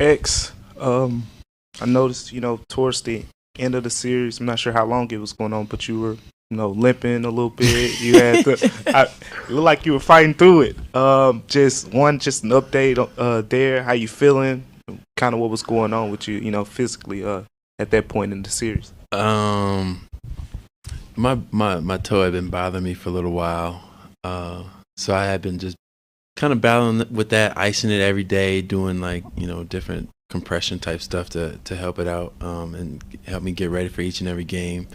X, I noticed, towards the end of the series, I'm not sure how long it was going on, but you were, limping a little bit. You had to, it looked like you were fighting through it. Just an update there, how you feeling, kind of what was going on with you, physically at that point in the series. My toe had been bothering me for a little while, so I had been just kind of battling with that, icing it every day, doing different compression type stuff to help it out and help me get ready for each and every game.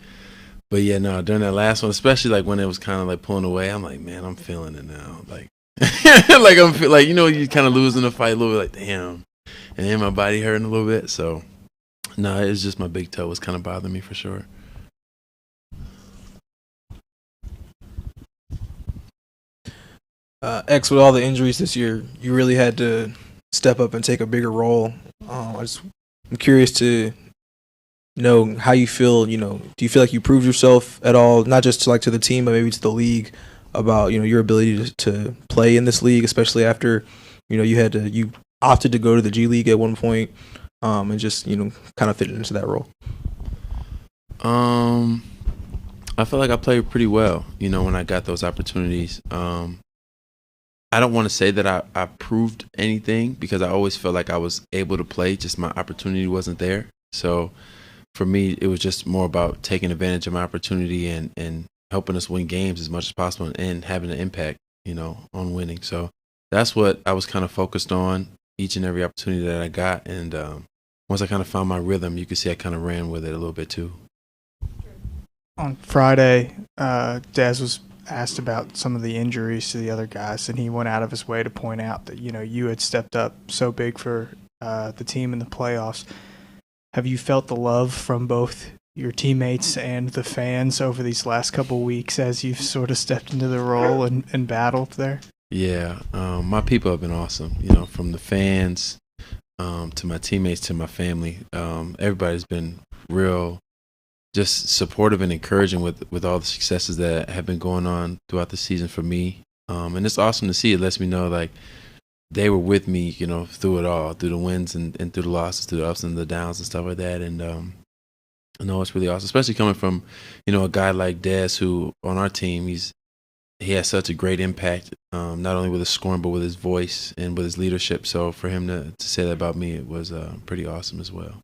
But yeah, no, during that last one, especially when it was kind of pulling away, I'm like, man, I'm feeling it now. You kind of losing the fight a little bit, damn, and then my body hurting a little bit. So no, it was just my big toe was kind of bothering me for sure. X, with all the injuries this year, you really had to step up and take a bigger role. I'm curious to know how you feel. Do you feel like you proved yourself at all, not just to the team, but maybe to the league, about your ability to play in this league, especially after you opted to go to the G League at one point, and just kind of fit into that role. I feel like I played pretty well, when I got those opportunities. I don't want to say that I proved anything because I always felt like I was able to play, just my opportunity wasn't there. So for me, it was just more about taking advantage of my opportunity and helping us win games as much as possible and having an impact, on winning. So that's what I was kind of focused on each and every opportunity that I got. And once I kind of found my rhythm, you could see I kind of ran with it a little bit too. On Friday, Dez was asked about some of the injuries to the other guys, and he went out of his way to point out that you had stepped up so big for the team in the playoffs. Have you felt the love from both your teammates and the fans over these last couple weeks as you've sort of stepped into the role and battled there? Yeah, my people have been awesome. From the fans to my teammates to my family, everybody's been real. Just supportive and encouraging with all the successes that have been going on throughout the season for me. And it's awesome to see. It lets me know they were with me, through it all, through the wins and through the losses, through the ups and the downs and stuff like that. And I know it's really awesome, especially coming from, a guy like Dez, who on our team, he has such a great impact, not only with his scoring, but with his voice and with his leadership. So for him to say that about me, it was pretty awesome as well.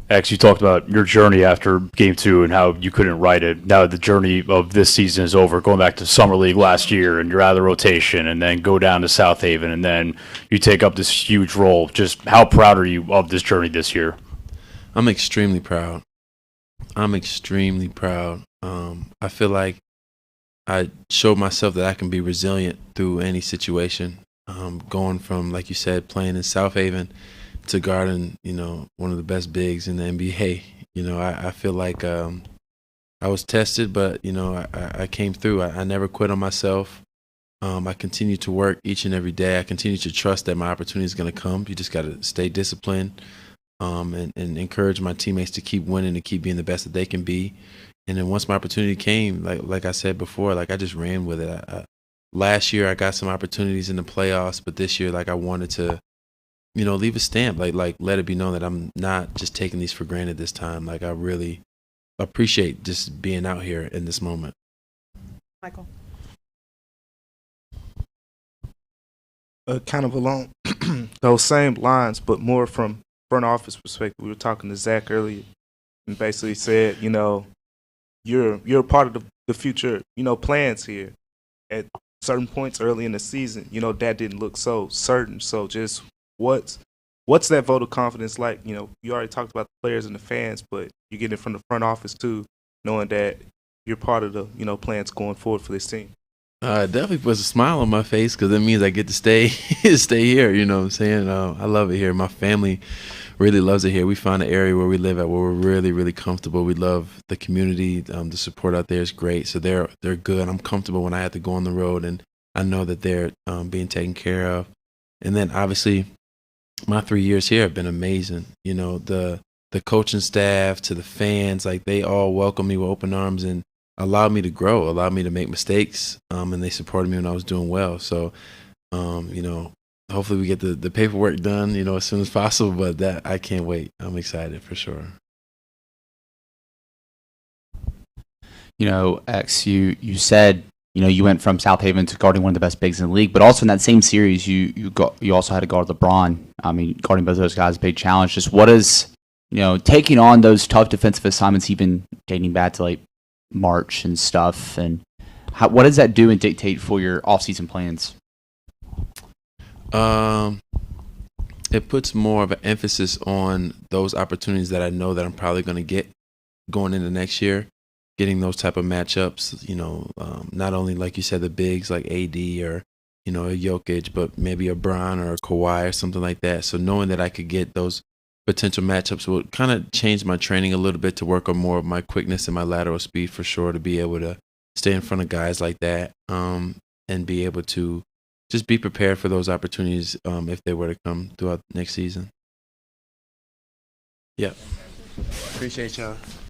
X, you talked about your journey after Game 2 and how you couldn't write it. Now the journey of this season is over, going back to Summer League last year, and you're out of the rotation, and then go down to South Haven, and then you take up this huge role. Just how proud are you of this journey this year? I'm extremely proud. I feel like I showed myself that I can be resilient through any situation. Going from, like you said, playing in South Haven to guarding, one of the best bigs in the NBA. I feel like I was tested, but, I came through. I never quit on myself. I continue to work each and every day. I continue to trust that my opportunity is going to come. You just got to stay disciplined and encourage my teammates to keep winning and keep being the best that they can be. And then once my opportunity came, like I said before, I just ran with it. Last year I got some opportunities in the playoffs, but this year, I wanted to, leave a stamp, let it be known that I'm not just taking these for granted this time. I really appreciate just being out here in this moment. Michael. Kind of along those same lines, but more from front office perspective. We were talking to Zach earlier and basically said, you're a part of the future, plans here. At certain points early in the season, that didn't look so certain. So just what's that vote of confidence like? You already talked about the players and the fans, but you get it from the front office too, knowing that you're part of the plans going forward for this team. It definitely puts a smile on my face because it means I get to stay here. You know what I'm saying? I love it here. My family really loves it here. We found an area where we live at where we're really, really comfortable. We love the community. The support out there is great. So they're good. I'm comfortable when I have to go on the road, and I know that they're being taken care of. And then obviously my 3 years here have been amazing. The coaching staff to the fans, they all welcome me with open arms and allowed me to grow, allowed me to make mistakes, and they supported me when I was doing well. So, hopefully we get the paperwork done, as soon as possible. But that I can't wait. I'm excited for sure. X, you said you went from South Haven to guarding one of the best bigs in the league, but also in that same series you also had to guard LeBron. I mean, guarding both of those guys is a big challenge. Just what is taking on those tough defensive assignments, even dating back to like March and stuff, and what does that do and dictate for your off-season plans? It puts more of an emphasis on those opportunities that I know that I'm probably going to get going into next year. Getting those type of matchups, not only like you said the bigs like AD or a Jokic, but maybe a Bron or a Kawhi or something like that. So knowing that I could get those potential matchups will kind of change my training a little bit to work on more of my quickness and my lateral speed for sure, to be able to stay in front of guys like that, and be able to just be prepared for those opportunities if they were to come throughout next season. Yeah. Appreciate y'all.